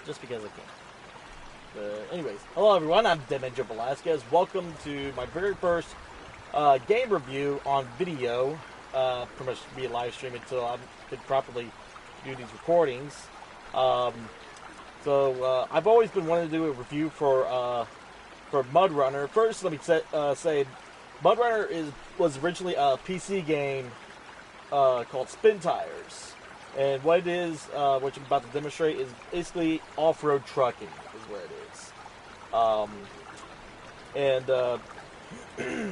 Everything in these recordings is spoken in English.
just because I can. Anyways, hello everyone, I'm Deadman Velasquez. Welcome to my very first game review on video. Pretty much be a live stream until I could properly do these recordings. I've always been wanting to do a review for MudRunner. First, let me say MudRunner was originally a PC game called Spintires. And what it is, what I'm about to demonstrate, is basically off-road trucking, is what it is.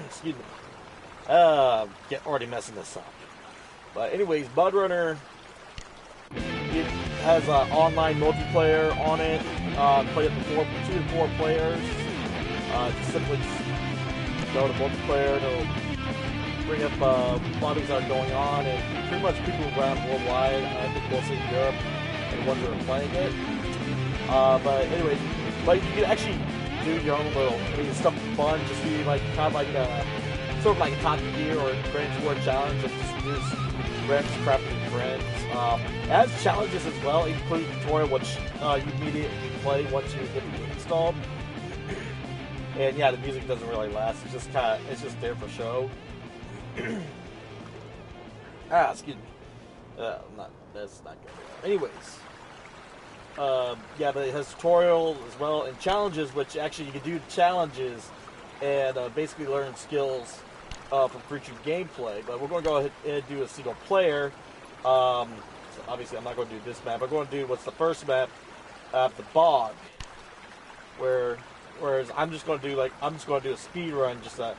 Excuse me. Already messing this up. But anyways, MudRunner, it has online multiplayer on it. Play up to 2 to 4 players. Just simply go to multiplayer. It'll bring up bodies that are going on, and pretty much people around worldwide, I think mostly in Europe, and the ones that are playing it. But anyways, you can actually do your own little, stuff fun, just be like, kind of like, sort of like a Top Gear or Grand Tour challenge, and just use random crap with your friends. It has challenges as well, including tutorial, which you immediately play once you get the game installed. And yeah, the music doesn't really last, it's just there for show. Excuse me. That's not good. Anyways, yeah, but it has tutorial as well and challenges, which actually you can do challenges and basically learn skills from future gameplay. But we're going to go ahead and do a single player. So obviously, I'm not going to do this map. I'm going to do what's the first map, the bog, whereas I'm just going to do a speed run just to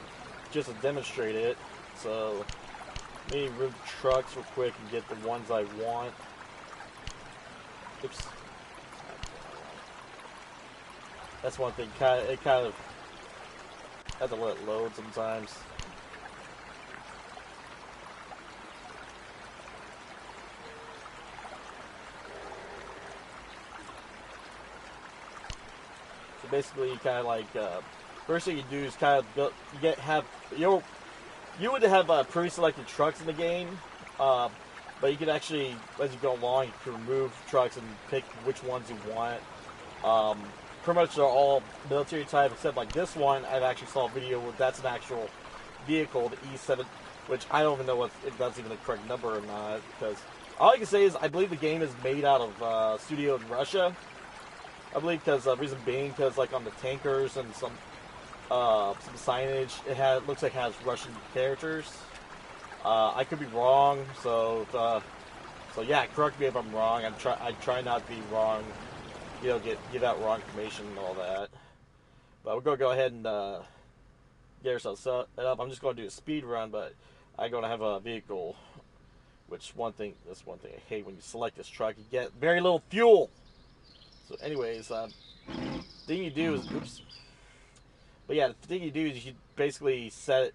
demonstrate it. So, let me move the trucks real quick and get the ones I want. Oops. That's one thing. It kind of have to let it load sometimes. So basically, you kind of like first thing you do is kind of build. You would have pre-selected trucks in the game, but you can actually, as you go along, you can remove trucks and pick which ones you want. Pretty much they're all military type, except like this one, I've actually saw a video where that's an actual vehicle, the E7, which I don't even know if that's even the correct number or not, because all I can say is I believe the game is made out of studio in Russia. I believe because reason being, because like on the tankers and some signage, it looks like it has Russian characters. I could be wrong, so yeah, correct me if I'm wrong. I try not to be wrong, give out wrong information and all that. But we're gonna go ahead and get ourselves set up. I'm just gonna do a speed run, but I'm gonna have a vehicle. That's one thing I hate when you select this truck. You get very little fuel. So, anyways, thing you do is oops. But yeah, the thing you do is you basically set it.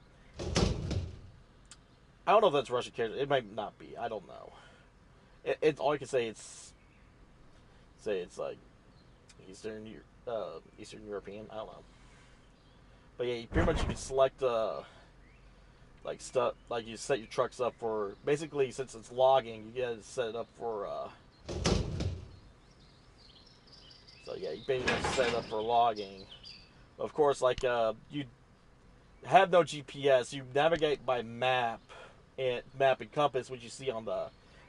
I don't know if that's Russian character. It might not be. I don't know. It's all I can say. It's like Eastern European. I don't know. But yeah, you can select like stuff. Like you set your trucks up for basically since it's logging, you gotta set it up for. So yeah, you basically set it up for logging. Of course, like you have no GPS. You navigate by map and compass, which you see on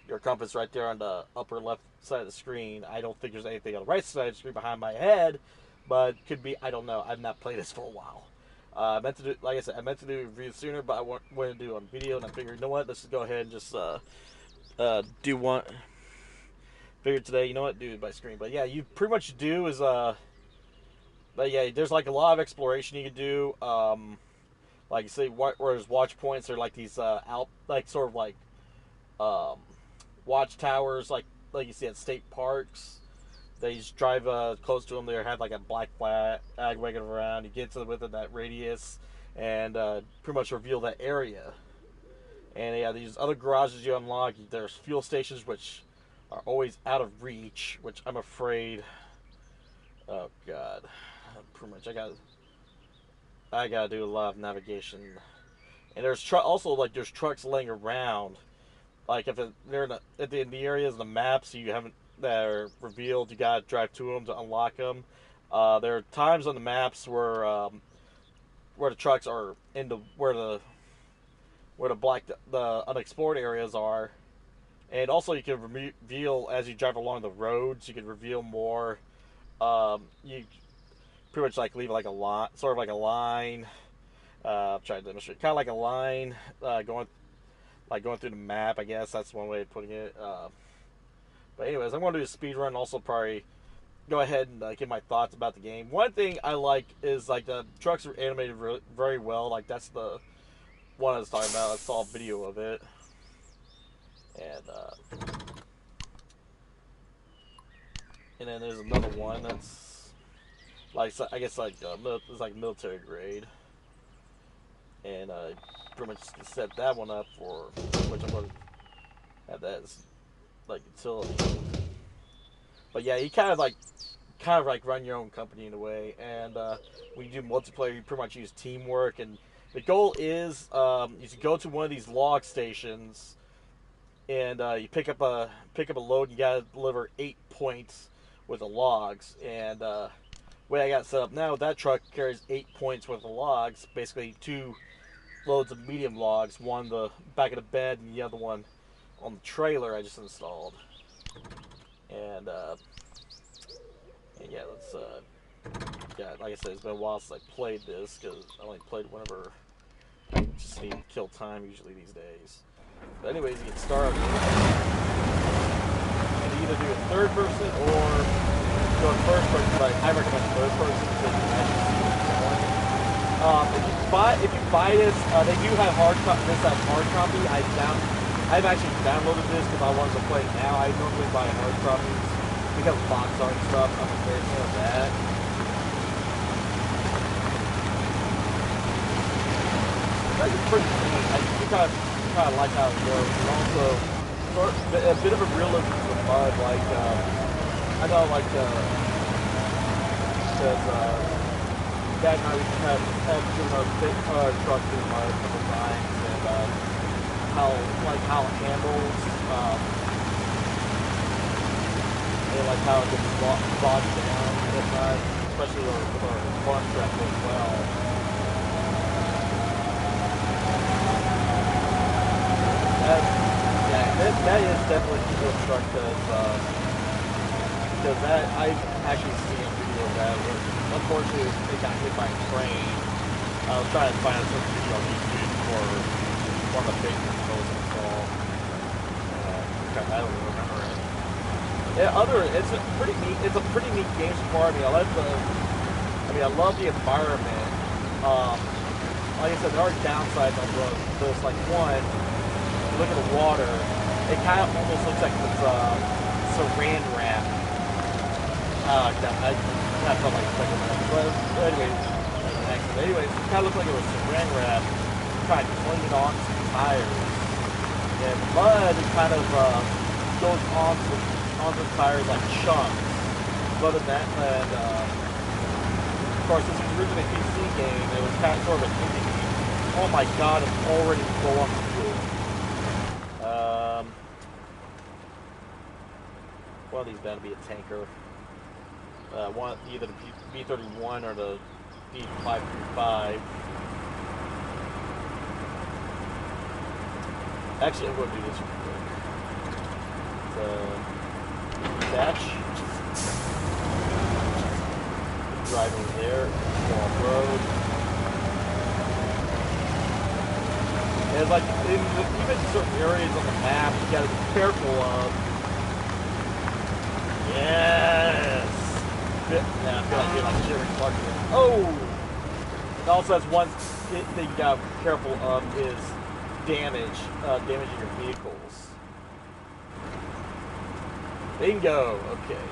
your compass right there on the upper left side of the screen. I don't think there's anything on the right side of the screen behind my head, but could be. I don't know. I've not played this for a while. I meant to do a review sooner, but I wanted to do it on video, and I figured, you know what? Let's just go ahead and just do one. Figured today, you know what? Do it by screen. But yeah, you pretty much do is But yeah, there's like a lot of exploration you can do. Like you say, whereas watch points are like these watchtowers, like you see at state parks. They just drive close to them. They have like a black flag wagging around. You get to within that radius, and pretty much reveal that area. And yeah, these other garages you unlock. There's fuel stations which are always out of reach, which I'm afraid. Oh God. Pretty much, I gotta do a lot of navigation, and there's trucks laying around. Like if they're in the areas of the maps you haven't that are revealed. You gotta drive to them to unlock them. There are times on the maps where the trucks are in the the unexplored areas are, and also you can reveal as you drive along the roads. You can reveal more. You pretty much like leave like a line, sort of like a line. I'm trying to demonstrate, kind of like a line going through the map. I guess that's one way of putting it. But anyways, I'm going to do a speed run. Also, probably go ahead and give my thoughts about the game. One thing I like is like the trucks are animated very well. Like that's the one I was talking about. I saw a video of it, and then there's another one that's like I guess like it's like military grade, and pretty much set that one up for which I'm going to have that as like utility. But yeah, you kind of like run your own company in a way, and when you do multiplayer, you pretty much use teamwork. And the goal is you go to one of these log stations, and you pick up a load. And you gotta deliver 8 points with the logs. And the way I got set up now, that truck carries 8 points worth of logs. Basically, 2 loads of medium logs, one the back of the bed, and the other one on the trailer I just installed. And yeah, let's yeah, like I said, it's been a while since I played this because I only played whenever I just need to kill time usually these days. But anyways, you get started, and you either do a third person or go in first person. But I recommend third person because you can actually see what's going. If you buy this, they do have hard copy. I've actually downloaded this because I wanted to play it now. I normally buy hard copies because of box art and stuff. I'm a big fan of that. It's pretty neat. I do kind of like how it goes, and also a bit of a realism to the mud. Like I know, like because Dad and I have driven our big truck through the mud a couple times, and how it handles, and like how it gets bogged down at times, especially with our farm truck as well. That is definitely a cool truck because that I've actually seen a video of that. Unfortunately, it got hit by a train. I was trying to find some video on YouTube for one of the big controls installed. I don't remember it. Yeah, it's a pretty neat game so far. I mean, I love the environment. Like I said, there are downsides on this. Like one, you look at the water, it kind of almost looks like it's saran wrap. I felt like that. But anyways, it kind of looked like it was saran wrap trying to cling it onto the tires. And mud kind of goes onto the tires like chunks. But other than that, of course, this was originally a PC game. It was kind of sort of an indie game. Oh my god, it's already low on fuel. One of these better be a tanker. Either the B-31 or the B-535. Actually, I'm going to do this real quick. Dash. Drive over there. Go off road. And like even certain areas on the map, you got to be careful of. Yes. Yeah, I feel like you're like Jerry Clark. Oh. It also has one thing you got to be careful of is damaging your vehicles. Bingo. Okay.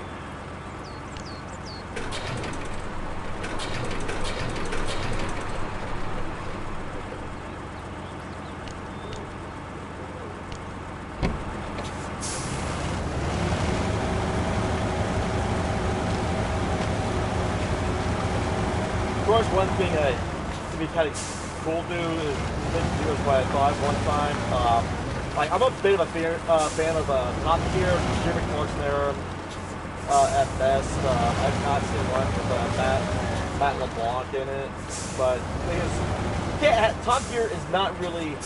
Of course, one thing to be kind of cool to do is what I thought one time. Like I'm a bit of a fan of Top Gear, Jimmy Clarkson era. at best. I've not seen one with Matt LeBlanc in it. But the thing is, Top Gear is not really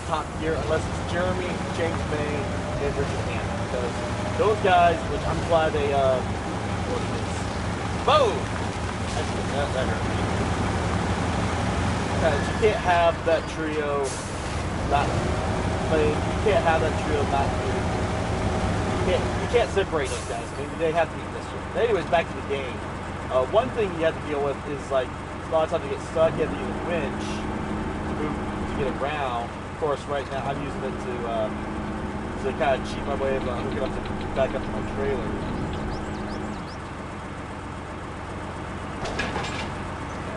Top Gear unless it's Jeremy, James May, and Richard Hammond. Because those guys, which I'm glad they, what is this? Boom! Actually, that hurt me. Because you can't have that trio not playing. You can't have that trio not doing. You can't separate those guys. I mean, they have to be this year. But anyways, back to the game. One thing you have to deal with is like a lot of times you get stuck. You have to use a winch to get around. Of course, right now I'm using it to kind of cheat my way of hooking up back up to my trailer.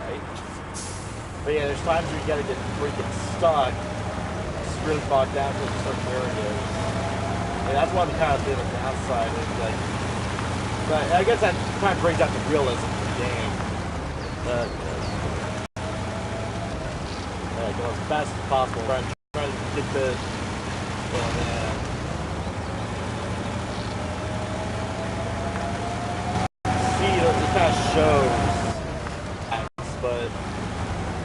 Okay. But yeah, there's times where you gotta get freaking stuck. It's really bogged down to certain areas. And that's one of the kind of bit of downside is like, but I guess that kind of brings out the realism of the game. Go as fast as possible, trying to get the, see, it kind of shows, but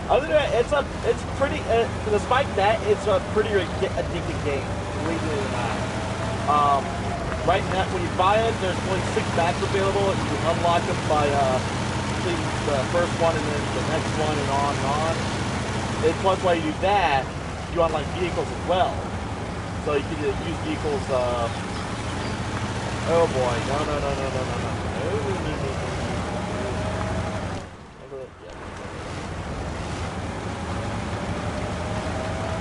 other than that, it's pretty, despite that, it's a pretty addicting game, believe it or not. Right now, when you buy it, there's only 6 maps available. You unlock them by completing the first one and then the next one and on and on. And plus, while you do that, you unlock vehicles as well. So you can use vehicles. Oh boy, no.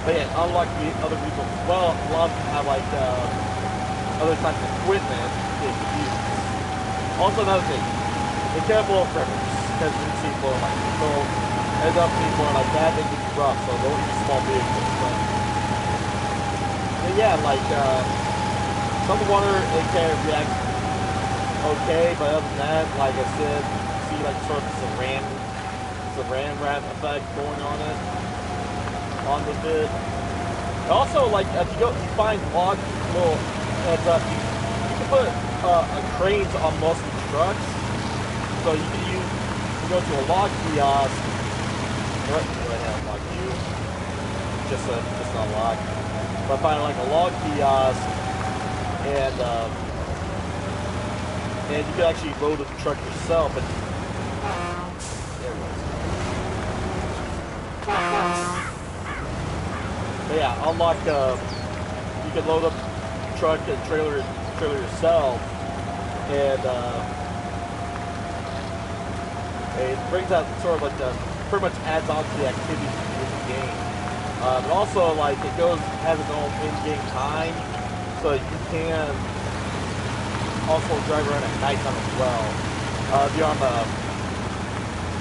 But yeah, unlock the other vehicles as well. A lot of them have like other types of equipment they can use. Also, another thing, be careful of critters, because you see people like people end up people are like that, they can be rough, so don't use small vehicles. But yeah, like some water it can react okay, but other than that, like I said, you see like sort of saran wrap effect going on the bit. Also, like if you find log little heads up, you can put cranes on most of the trucks, so you can go to a log kiosk. What? Do I have log you? Just not log. But find like a log kiosk, and you can actually load the truck yourself. And there it goes. But yeah, unlock. You can load up truck and trailer yourself, and it brings out sort of like pretty much adds on to the activities in the game. But also like it has its own in-game time, so you can also drive around at nighttime as well. If you're on the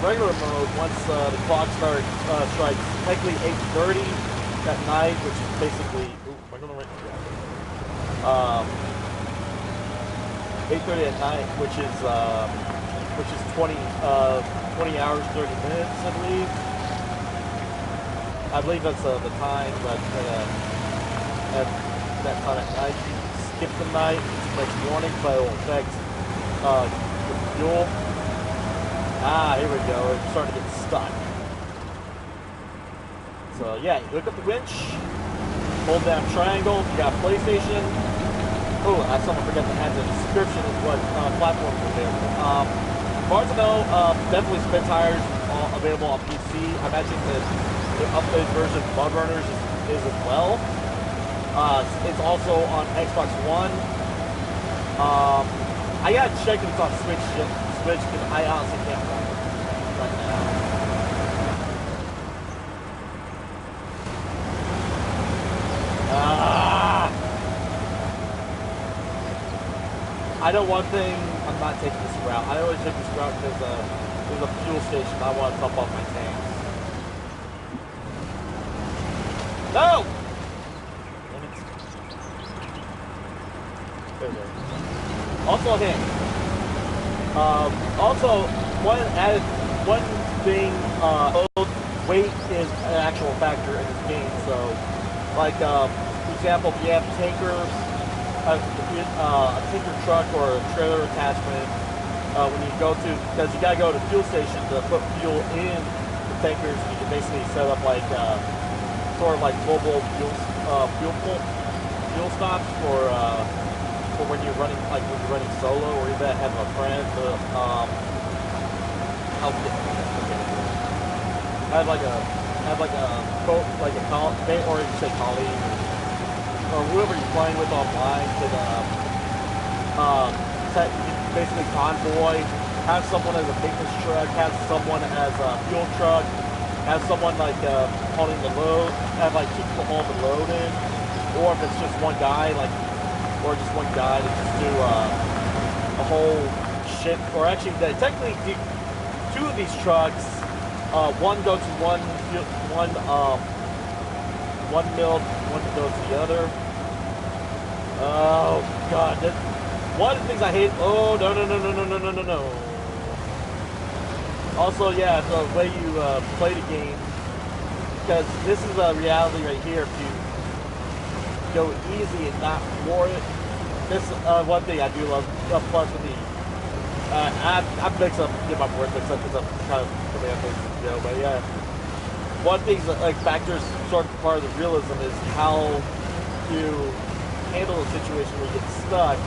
regular mode, once the clock strikes technically 8:30 at night, which is basically 8:30 at night, which is 20 hours 30 minutes, I believe that's the time, but at that time at night you skip the night next morning, but it will affect the fuel. Here we go, it's starting to get stuck. So yeah, you hook up the winch, hold down triangle, you got PlayStation. Oh, I someone forgot to add the description of what platforms are available. As far as I know, definitely Spintires available on PC. I imagine the updated version of MudRunner is as well. It's also on Xbox One. I gotta check if it's on Switch because I honestly can't remember right now. I know one thing, I'm not taking this route. I always take this route because there's a fuel station. I want to top off my tanks. No! There we go. Also a hint. Also, one thing, weight is an actual factor in this game. So, like, for example, if you have tankers, a tanker truck or a trailer attachment. When you go to, because you gotta go to fuel station to put fuel in the tankers, you can basically set up like sort of like mobile fuel stops for when you're running, like when you're running solo, or even have a friend to help get. I have like a or you say colleague or whoever you're playing with online can basically convoy, have someone as a maintenance truck, have someone as a fuel truck, have someone like hauling the load, have like two people haul the load in, or if it's just one guy, like, or just one guy to just do a whole ship, or actually technically two of these trucks, one goes to one mill, one goes to the other. Oh god, one of the things I hate. Oh no. Also, yeah, the way you play the game, because this is a reality right here. If you go easy and not war it, this one thing I do love. Plus with the I mix up, get my words mixed up because I'm kind of coming up with this video, but yeah, one thing like factors sort of part of the realism is how you handle a situation where you get stuck.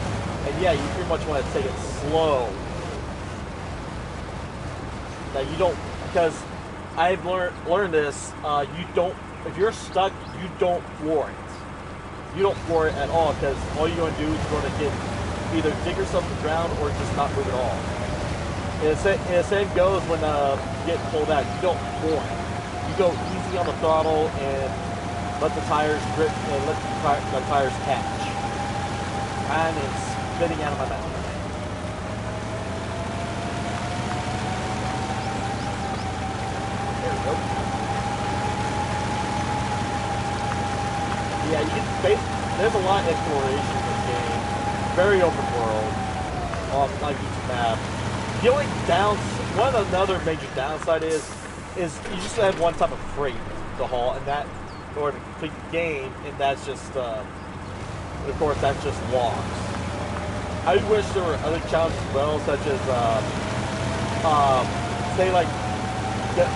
And yeah, you pretty much want to take it slow. That you don't, because I've learned this. You don't, if you're stuck, you don't floor it. You don't floor it at all, because all you're going to do is you're going to get either dig yourself to the ground or just not move at all. And the same goes when you get pulled out. You don't floor it. You go easy on the throttle and let the tires grip and let the tires catch. And it's spitting out of my mouth. There we go. Yeah, you can there's a lot of exploration in this game. Very open world on like each map. The only another major downside is you just have one type of freight to haul, and that in order to complete the game, and that's just of course that's just logs. I wish there were other challenges as well, such as, say like,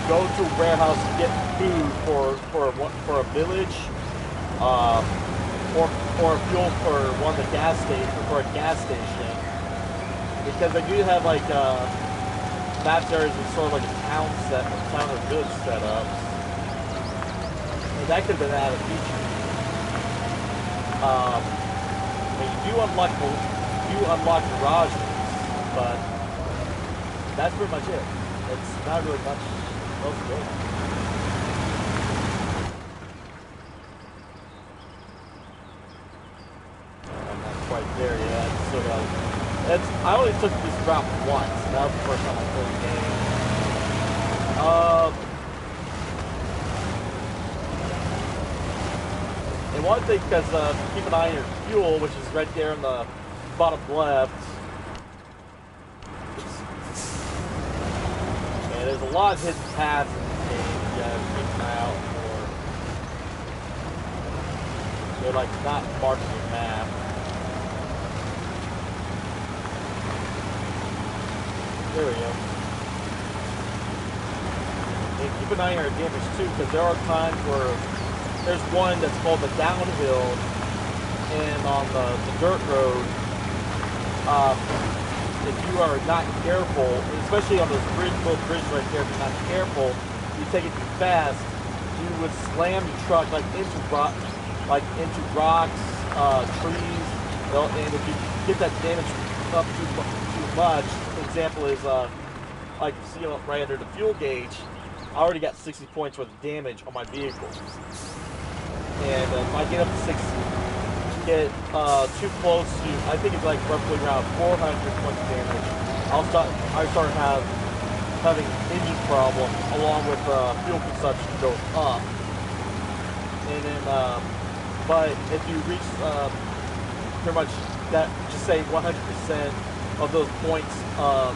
go to a warehouse and get food for a village, or fuel for one of the gas station, for a gas station, because they do have like maps areas with sort of like a town or village setup, and that could have been added feature. I mean, you do unlock garages, but that's pretty much it. It's not really much else to do. I'm not quite there yet. So I only took this route once, and that was the first time I played the game. And one thing, because keep an eye on your fuel, which is right there in the bottom left. And there's a lot of hidden paths in this game you gotta keep an eye out for. They're like not marked on your map. There we go. And keep an eye on your damage too, because there are times where there's one that's called the downhill, and on the dirt road, if you are not careful, especially on those little bridges right there, if you're not careful, you take it too fast, you would slam your truck like into rocks, trees, and if you get that damage up too much, example is like you see right under the fuel gauge, I already got 60 points worth of damage on my vehicle. And if I get up to 60, get too close to, I think it's like roughly around 400 points of damage, I start having engine problems along with fuel consumption goes up. And then, but if you reach pretty much that, just say 100% of those points of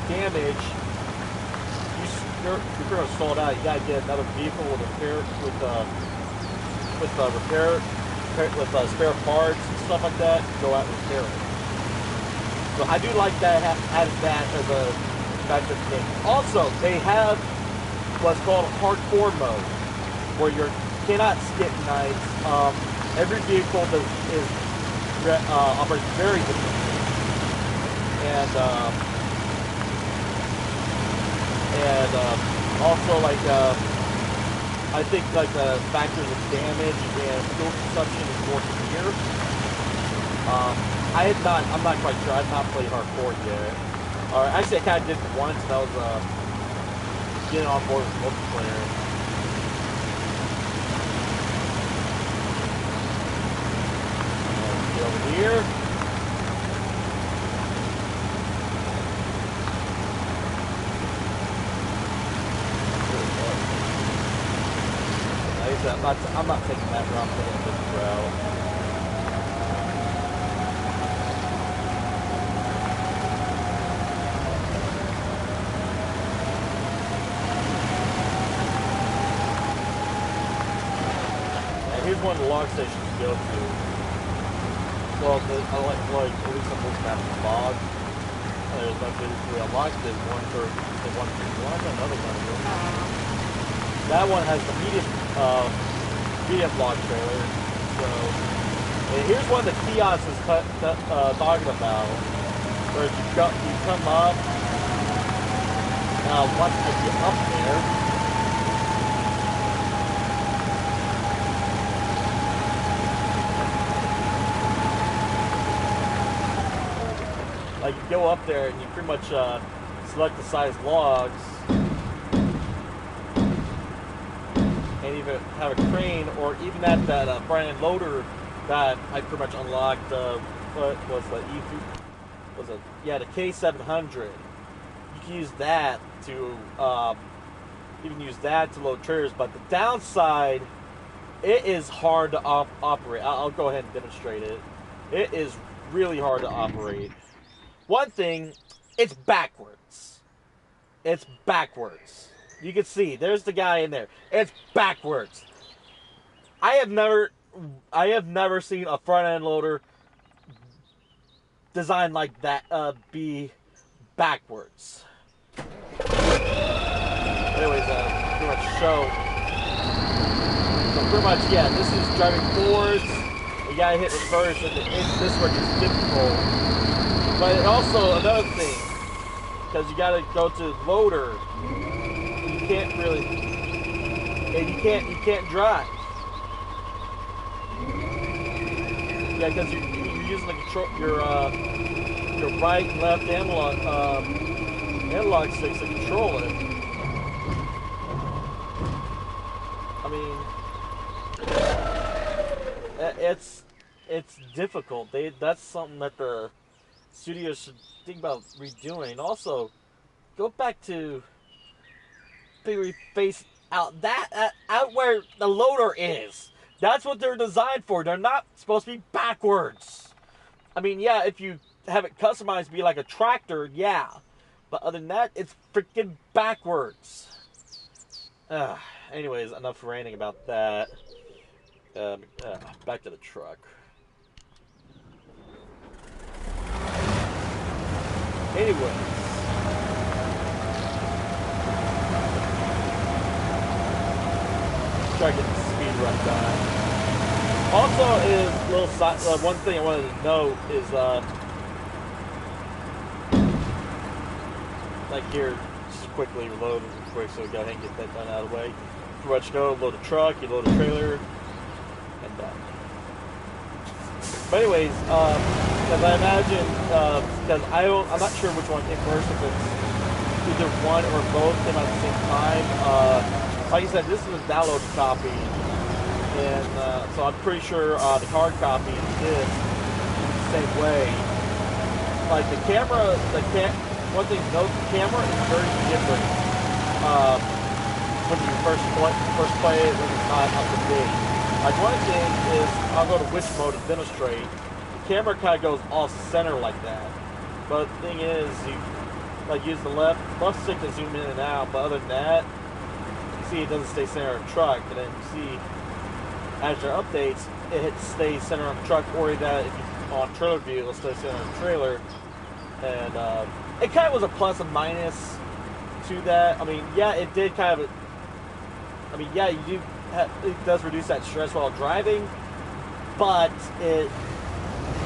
damage, you're pretty much sold out. You gotta get another vehicle with spare parts and stuff like that, go out and repair it. So I do like that, added that as a factor of the game. Also, they have what's called hardcore mode, where you cannot skip nights. Every vehicle that is operates very differently, and also like I think like the factors of damage and fuel consumption is more severe. I'm not quite sure. I've not played hardcore yet. Actually, I kind of did it once, and I was getting on board with multiplayer. Get over here. I'm not taking that route. I'm taking a different route. And here's one of the log stations to go to. Well, I like at least on this map, the log. There's no physically unlocked. There's one for the 131, another one here. That one has the medium log trailer. So, and here's one of the kiosks is talking about, where you come up. Now, once I get up there, like you go up there and you pretty much select the size logs. And even have a crane, or even at that front end loader that I pretty much unlocked. What was the the K700? You can use that to load trailers. But the downside, it is hard to operate. I'll go ahead and demonstrate it. It is really hard to operate. One thing, it's backwards. It's backwards. You can see, there's the guy in there. It's backwards. I have never seen a front end loader designed like that be backwards. Anyways, pretty much show. So pretty much, yeah, this is driving forwards. You gotta hit reverse, and this one is difficult. But also another thing, because you gotta go to loader. You can't really, and you can't drive. Yeah, because you're using the control, your right and left analog sticks to control it. I mean, it's difficult. That's something that the studios should think about redoing. Also, go back to face out out where the loader is. That's what they're designed for. They're not supposed to be backwards. I mean, yeah, if you have it customized to be like a tractor, yeah. But other than that, it's freaking backwards. Anyways, enough ranting about that. Back to the truck. Anyways. Try to get the speed run done. Also, is one thing I wanted to note is like here, just quickly reload real quick, so we go ahead and get that done out of the way. Pretty much go load a truck, you load a trailer, and done. But anyways, because I imagine because I'm not sure which one came first, if it's either one or both came out at the same time. Like I said, this is a downloaded copy, and so I'm pretty sure the hard copy is the same way. Like the camera, one thing to note, the camera is very different when you first play it when it's not up to date. Like one thing is, I'll go to which mode to demonstrate. The camera kind of goes off center like that, but the thing is, you like use the left stick to zoom in and out. But other than that, see it doesn't stay center of the truck, and then you see as there updates, it stays centered on the truck, or that if you on trailer view, it'll stay centered on the trailer. And it kind of was a plus and minus to that. I mean, yeah, it did kind of. I mean, yeah, it does reduce that stress while driving, but it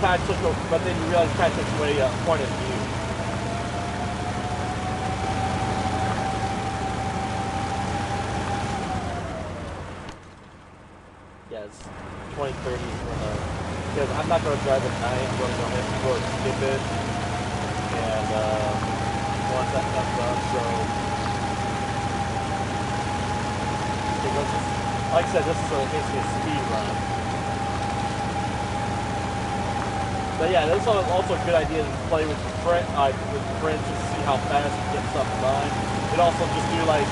kind of took. But then you realize it kind of takes away a point of view. Yeah, it's 2030 because I'm not going to drive at night. I'm going to go ahead and skip it, and once that comes up, so. Like I said, this is basically a speed run. But yeah, this is also a good idea to play with friends just to see how fast you get stuff done. And also just do like,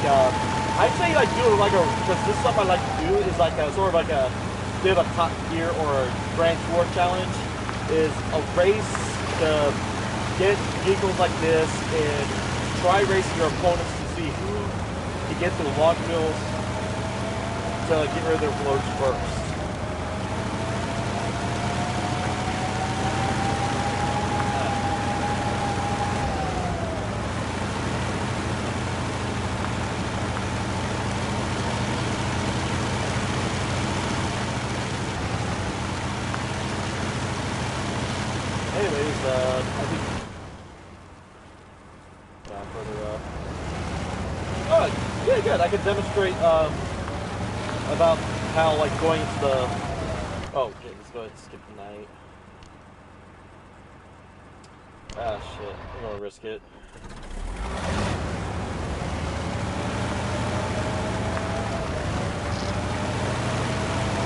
I'd say like do it like because this is something I like to do is like a sort of like a bit of a Top Gear or a Grand Tour challenge. Is a race to get vehicles like this and try racing your opponents to see who can get through the log wheels to get rid of their floats first. Anyways, I think further up. Oh, yeah, good. I could demonstrate about how, like, going into the... Oh, okay, let's go ahead and skip the night. Ah, shit. I'm gonna risk it.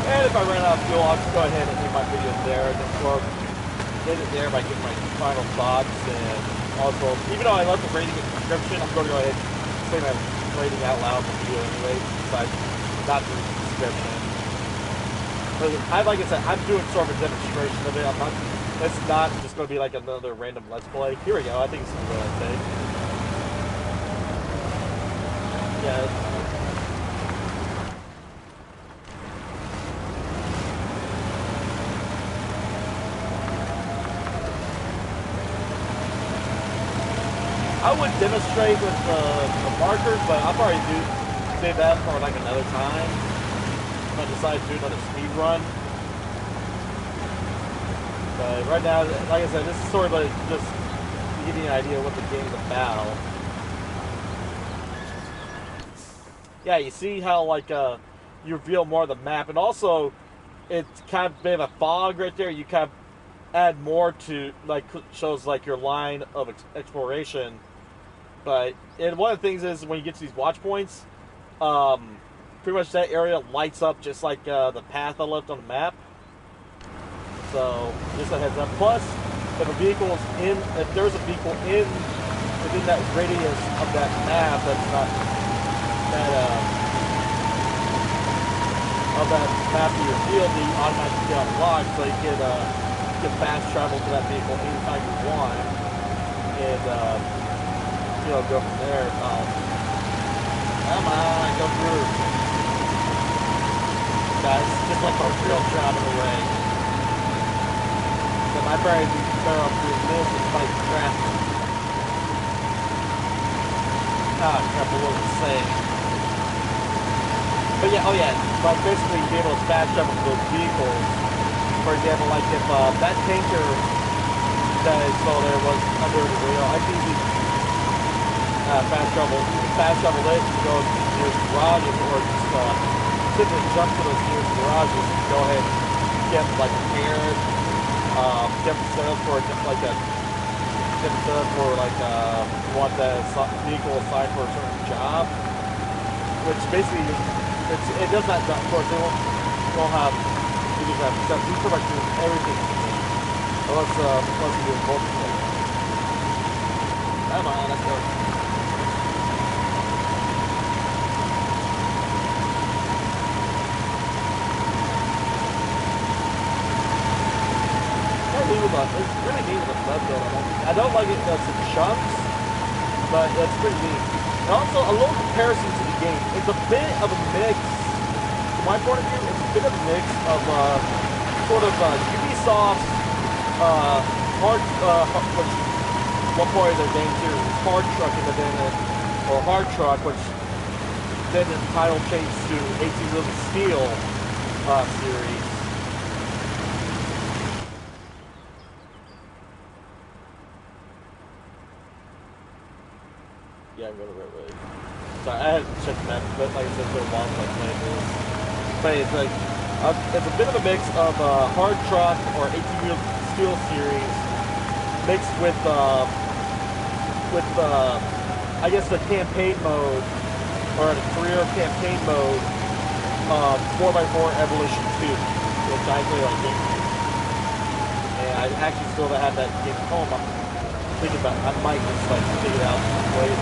And if I ran out of fuel, I'll just go ahead and leave my video there, and then end it there by giving my final thoughts. And also, even though I left the rating in the description, I'm going to go ahead and say my rating out loud in the video anyway, besides not the description. But like I said, I'm doing sort of a demonstration of it. It's not just going to be like another random Let's Play. Here we go. I think it's a good idea. Yeah. I would demonstrate with the markers, but I'll probably save that for like another time. If I decide to do another speed run. But right now, like I said, this is sort of like just to give you an idea of what the game's about. Yeah, you see how like you reveal more of the map, and also it's kind of a bit of a fog right there. You kind of add more to like shows like your line of exploration. But and one of the things is when you get to these watch points, pretty much that area lights up just like the path I left on the map. So just a heads up. Plus, if a vehicle is if there's a vehicle within that radius of that map that's not that of that map of your field, you automatically get unlocked, so you can fast travel to that vehicle anytime you want, and go from there. Come on, go through. Guys, just like a real driving away. But my brain is better off doing this and fight traffic. Ah, crap, what was I saying? But yeah, oh yeah, but basically you'd be able to fast travel to those vehicles. For example, like if that tanker that I saw there was under the rail, I think you fast travel it, you go to the nearest garages, or just simply jump to those nearest garages and go ahead and get like repaired, get set up for you want that vehicle assigned for a certain job, which basically it does not, of course they won't have vehicles that have stuff. These pretty much do everything unless you do multiplayer. Come on, let's go. It's really neat with the mud build. I don't like it in chunks, but it's pretty neat. And also, a little comparison to the game. It's a bit of a mix from my point of view, it's a bit of a mix of sort of Ubisoft's which one part of their game series is Hard Truck, and then or Hard Truck, which then the title changed to 18 Wheels of Steel series. Yeah, I'm going to really. Sorry, I had to check that, but like I said, it's been a while since I played this. But it's like it's a bit of a mix of Hard Truck or 18 Wheels of Steel series mixed with I guess the campaign mode or the career campaign mode 4x4 Evolution 2, which I really like it. And I actually still have that game at home. I'm thinking about I might just like dig it out and play it.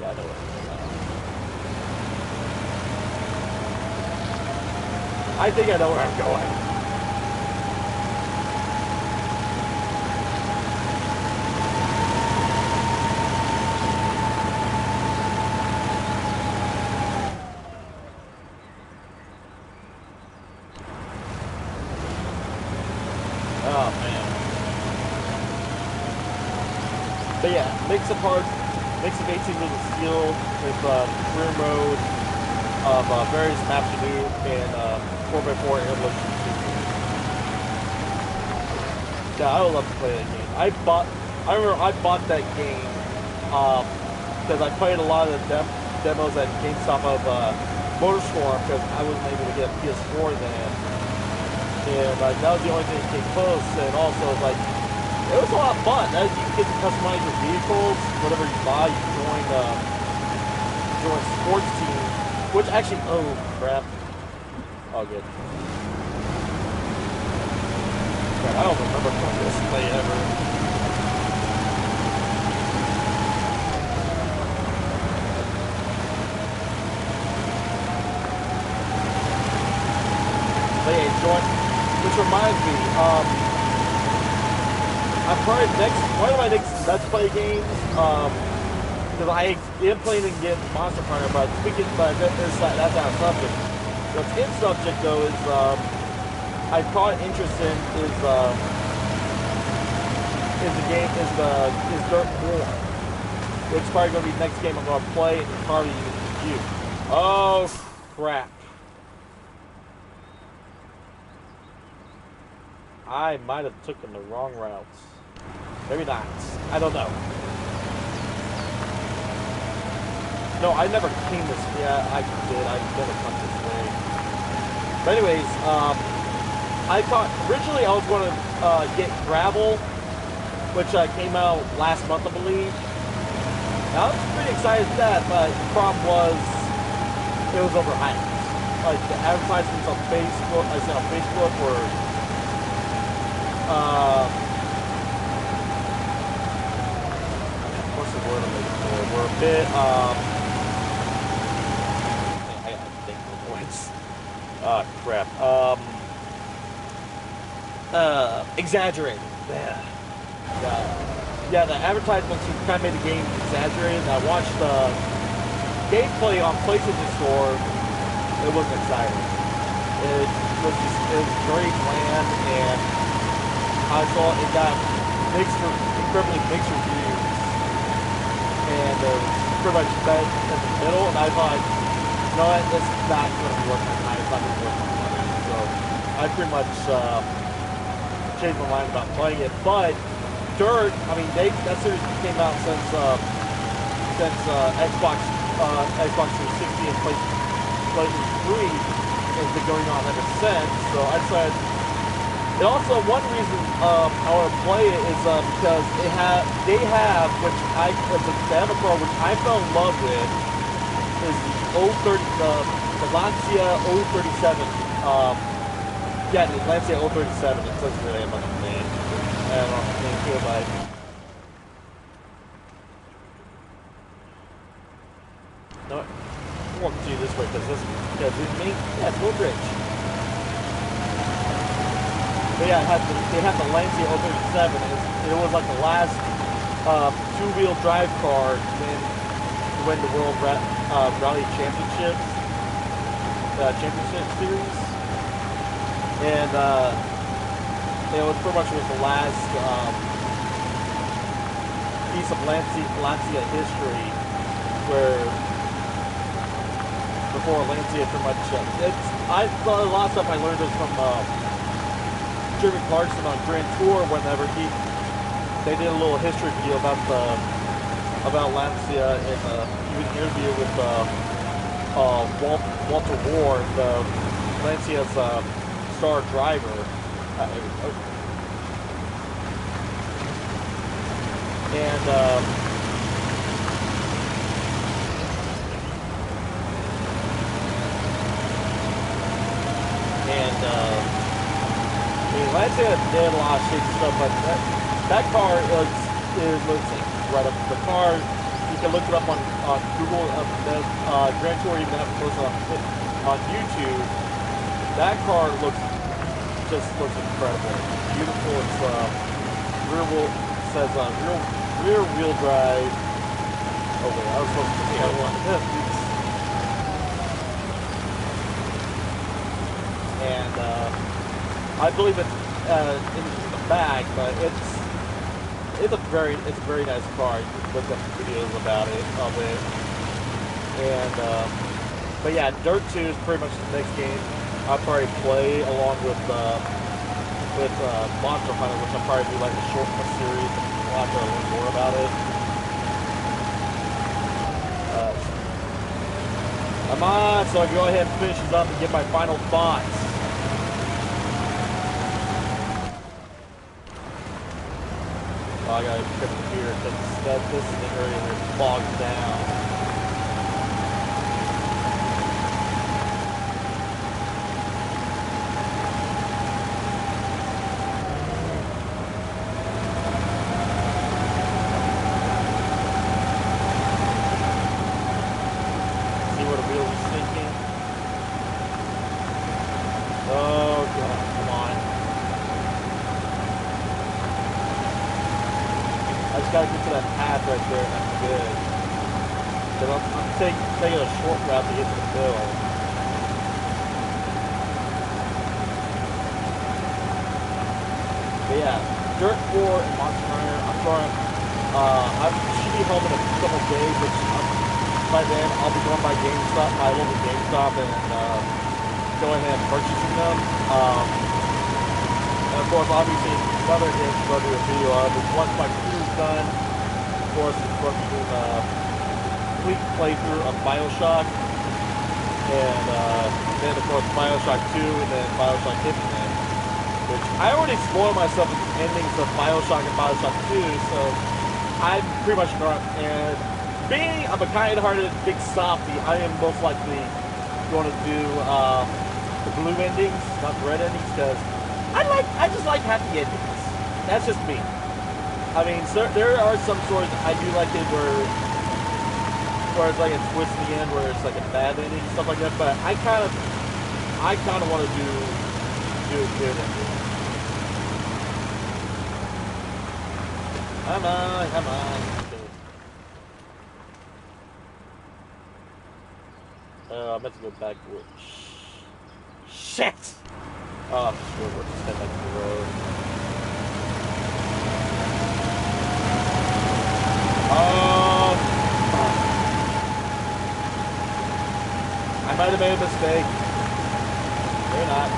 Yeah, I know what I think I know where I'm going. Oh man. But yeah, mix of 18 Wheels of Steel with career mode of various maps to do and 4x4 Evolution 2. Yeah, I would love to play that game. I remember I bought that game because I played a lot of the demos at GameStop of Motorstorm because I wasn't able to get a PS4 then. And that was the only thing that came close. And also, like, it was a lot of fun. As you get to customize your vehicles, whatever you buy, you join sports team, which actually, oh crap. Oh, good. God, I don't remember playing this play ever. But yeah, which reminds me, I'm probably one of my next Let's Play games, because I am playing again Monster Hunter, but that's out of subject. What's in subject though is I caught interest in is Dirt 4, which is probably going to be the next game I'm going to play and probably review. Oh crap! I might have taken the wrong routes. Maybe not. I don't know. No, I never came this way. Yeah, I did. I never come this way. But anyways, I thought originally I was going to get Gravel, which came out last month, I believe. Now, I was pretty excited for that, but the problem was it was overhyped. Like the advertisements on Facebook, I said on Facebook were what's the word I'm looking for? We're a bit I gotta think of the words. Crap. Exaggerated. Yeah, the advertisements kind of made the game exaggerated. And I watched the gameplay on PlayStation Store. It wasn't exciting. It was very bland, and I saw it got incredibly mixed reviews, and it was pretty much bad in the middle. And I thought, you know what, it's not going to be worth my time. It's not going to be worth my money. So I pretty much changed my mind about playing it. But Dirt, I mean, that series came out since Xbox 360 and PlayStation 3 has been going on ever since. So I decided. And also, one reason I want to play it is because they have the Pro, which I fell in love with, is the Lancia 037. Yeah, the Lancia 037. It says really about the name. I don't know if the name here, but no, I want to do this way because it's me. Yeah, it's a little rich. But yeah, they had the Lancia 037. It was like the last two-wheel drive car to win the World Rally Championships, Championship Series, and it was pretty much the last piece of Lancia history where before Lancia pretty much a lot of stuff I learned was from Jeremy Clarkson on Grand Tour whenever they did a little history video about Lancia, and he did an interview with Walter Ward, Lancia's star driver, I mean, Lancia did a lot of shady stuff, but that car looks incredible. The car, you can look it up on Google. Grand Tour even have it posted on YouTube. That car looks incredible, beautiful. It's rear wheel drive. Oh wait, I was supposed to say one. And I believe it's in the back, but it's a very nice car. You can look up videos about it of it, and but yeah, Dirt 2 is pretty much the next game I'll probably play along with Monster Hunter, which I'll probably do like a short series. I'll have to learn more about it. Come on, so I can go ahead and finish this up and give my final thoughts. I gotta pick up here because this is the area where it's bogged down. See where the wheel is sinking? Oh god, come on. I just gotta get to that path right there, and that's good. Because I'm taking a short route to get to the hill. But yeah, Dirt 4 and Monster Hunter, I'm trying. I should be home in a couple of days, which by then I'll be going by GameStop, my local GameStop, and go ahead and purchasing them. And of course, obviously, another game to go do a video of is once my computer's done. Of course, doing a complete playthrough of BioShock, and then of course BioShock 2, and then BioShock Infinite, which I already spoiled myself with the endings of BioShock and BioShock 2, so I'm pretty much gone. And being I'm a kind-hearted big softy, I am most likely going to do the blue endings, not the red endings, because I just like happy endings. That's just me. I mean, so there are some stories I do like it where it's like a twist in the end where it's like a bad ending and stuff like that. But I kind of want to do a good ending. Come on. Okay. I meant to go backwards. Shit! Oh, sure, we'll just head back to the road. I might have made a mistake. Maybe not.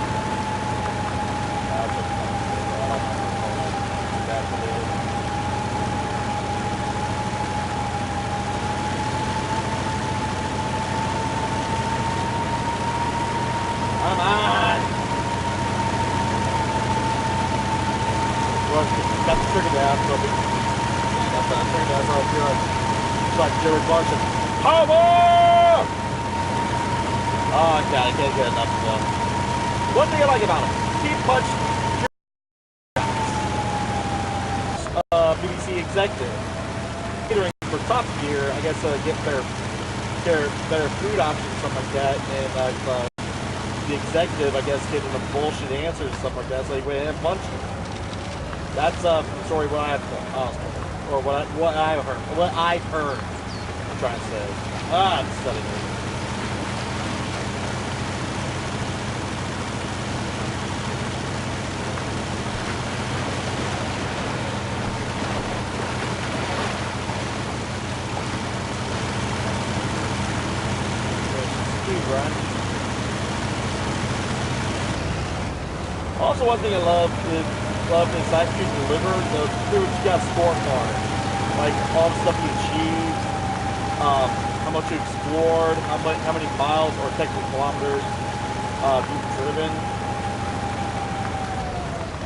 Come on! Well, got the trigger down, so got the trigger down, so if you're like Jerry Clarkson, power! Oh god, I can't get enough of them. One thing I like about them, keep punching BBC executive. Catering for Top Gear, I guess get better food options, something like that, and the executive, I guess, giving them bullshit answers and stuff like that. So they have lunch. That's the story what I've or what I've heard. What I've heard. I'm trying to say. I'm studying it. Also, one thing I love is I can deliver the food. You got a scorecard, like all the stuff you achieved, how much you explored, how many miles or technical kilometers you've driven.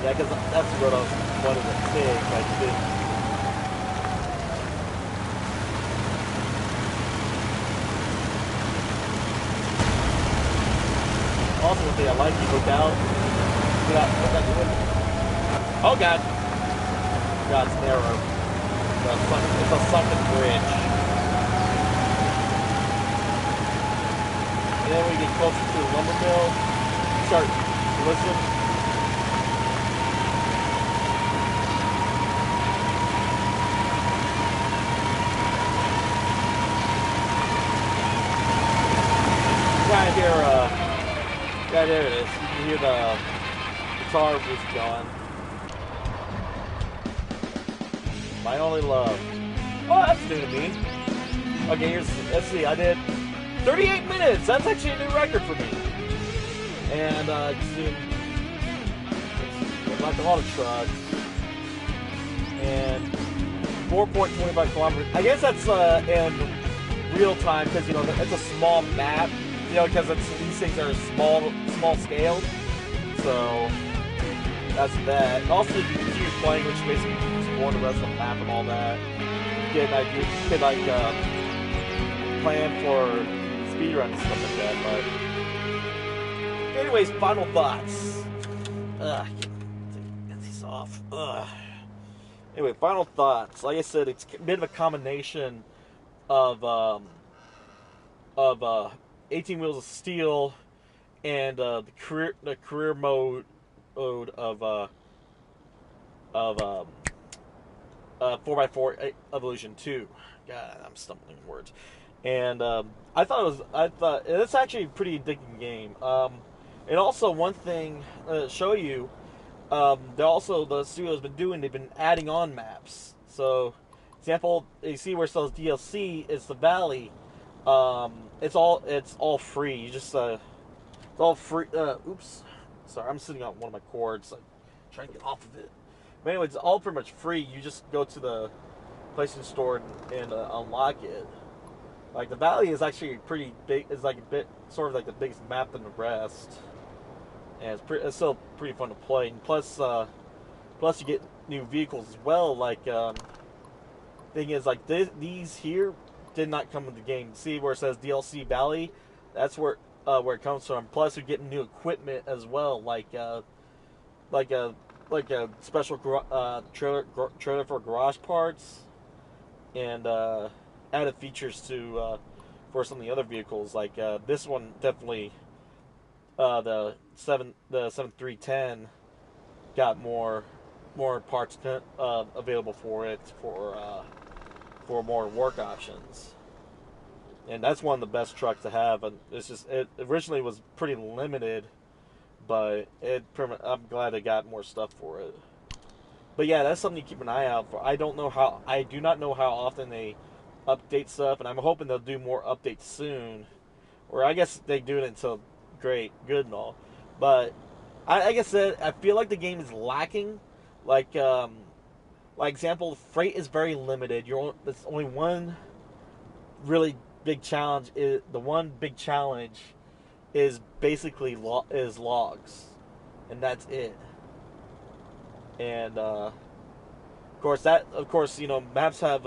Yeah, because that's what I wanted to take. I did. Also, one thing I like, you look out. Oh god. God, it's narrow. It's a sunken bridge. And then when we get closer to the lumber mill, start to listen. Yeah, there it is. You can hear the guitar was going. My only love. Oh, that's new to me. Okay, let's see. I did 38 minutes. That's actually a new record for me. And like a lot of trucks. And 4.25 kilometers. I guess that's in real time because it's a small map. Because these things are small scale. So that's that. And also, you can continue playing, which basically explore the rest of the map and all that. Get an idea, plan for speedruns and stuff like that. But anyways, final thoughts. Get these off. Anyway, final thoughts. Like I said, it's a bit of a combination of 18 Wheels of Steel and the career mode of 4x4 Evolution 2. God, I'm stumbling words. And I thought it's actually a pretty addicting game. And also one thing to show you, the studio has been doing. They've been adding on maps. So, example, you see where it says DLC. It's the Valley. It's all free. You just it's all free. Oops, sorry, I'm sitting on one of my cords, like trying to get off of it. But anyway, it's all pretty much free. You just go to the PlayStation Store and unlock it. Like the Valley is actually pretty big. It's like a bit sort of like the biggest map than the rest, and it's still pretty fun to play. And plus you get new vehicles as well. Like thing is, like these here did not come with the game. See where it says DLC Valley? That's where it comes from. Plus, you're getting new equipment as well, like a special trailer for garage parts, and added features for some of the other vehicles. Like this one definitely, the 7310 got more parts available for it for more work options. And that's one of the best trucks to have. And it originally was pretty limited, but I'm glad they got more stuff for it. But yeah, that's something to keep an eye out for. I do not know how often they update stuff, and I'm hoping they'll do more updates soon. Or I guess they do it until good and all. But like I said, I feel like the game is lacking. Like example, freight is very limited. There's only one really big challenge. The one big challenge is basically logs, and that's it. And of course, maps have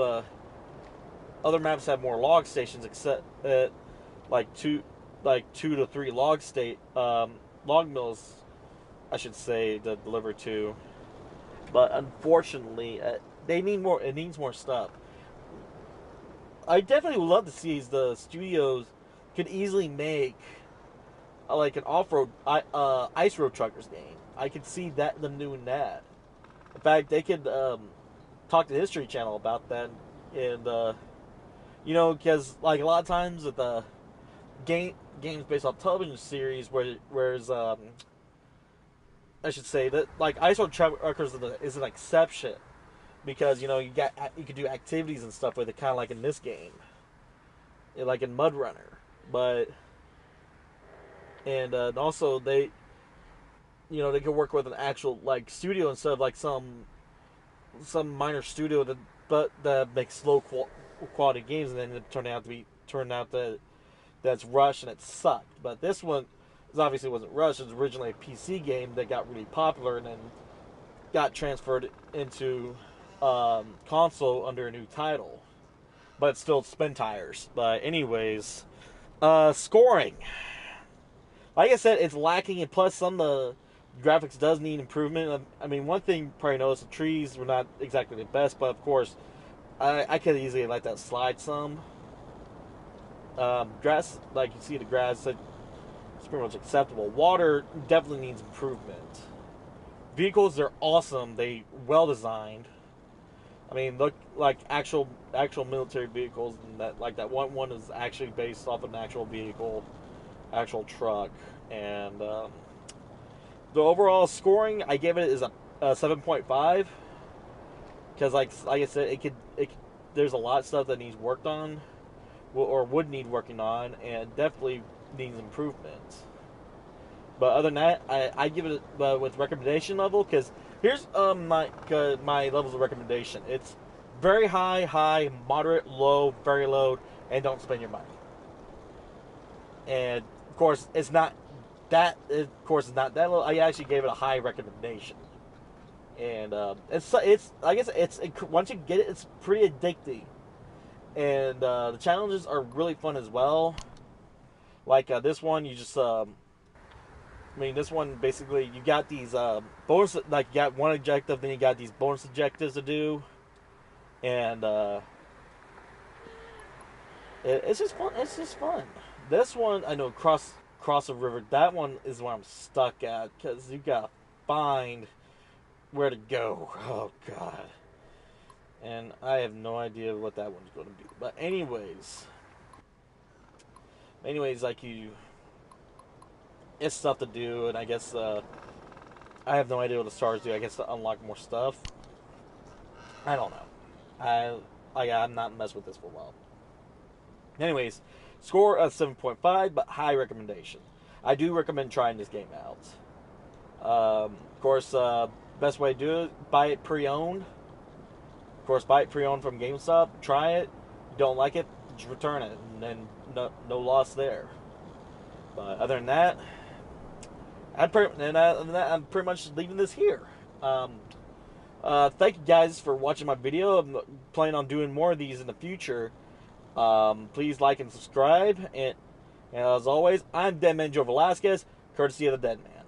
other maps have more log stations, except like two to three log mills, I should say, to deliver to. But unfortunately, it needs more stuff. I definitely would love to see the studios could easily make like an off-road ice road truckers game. I could see that them doing that. In fact, they could talk to the History Channel about that, and you know, because like a lot of times with the games based off television series, whereas I should say that like Ice Road Truckers is an exception because you know you can do activities and stuff with it, kind of like in this game, like in MudRunner, but and also they they can work with an actual like studio instead of like some minor studio that makes low quality games, and then it turned out that that's rushed and it sucked. But this one obviously wasn't rushed. It was originally a PC game that got really popular and then got transferred into console under a new title. But it's still Spintires. But anyways, scoring. Like I said, it's lacking, and plus some of the graphics does need improvement. I mean, one thing you probably noticed, the trees were not exactly the best, but of course, I could easily let that slide some. Grass, like you see the grass, it's pretty much acceptable. Water definitely needs improvement. Vehicles are awesome. They well designed. I mean, look like actual military vehicles, and that one is actually based off an actual vehicle, actual truck, and the overall scoring I gave it is a 7.5 because like I said, there's a lot of stuff that needs worked on or would need working on, and definitely needs improvement. But other than that, I give it with recommendation level, because here's my levels of recommendation. It's very high, moderate, low, very low, and don't spend your money. And of course, it's not that. Of course, it's not that low. I actually gave it a high recommendation, and it's I guess once you get it, it's pretty addicting. And the challenges are really fun as well. Like this one, you just this one basically you got these bonus, like you got one objective, then you got these bonus objectives to do, and it's just fun. It's just fun. This one, I know, cross a river. That one is where I'm stuck at because you gotta find where to go. Oh God. And I have no idea what that one's going to be. But anyways, like it's stuff to do, and I guess I have no idea what the stars do. I guess to unlock more stuff. I don't know. I'm not messing with this for a while. Anyways, score of 7.5, but high recommendation. I do recommend trying this game out. Of course, best way to do it: buy it pre-owned. Of course, buy it pre-owned from GameStop. Try it. If you don't like it, just return it, and then no loss there. But other than that, I'm pretty much leaving this here. Thank you guys for watching my video. I'm planning on doing more of these in the future. Please like and subscribe. And as always, I'm Deadman Joe Velasquez, courtesy of the Deadman.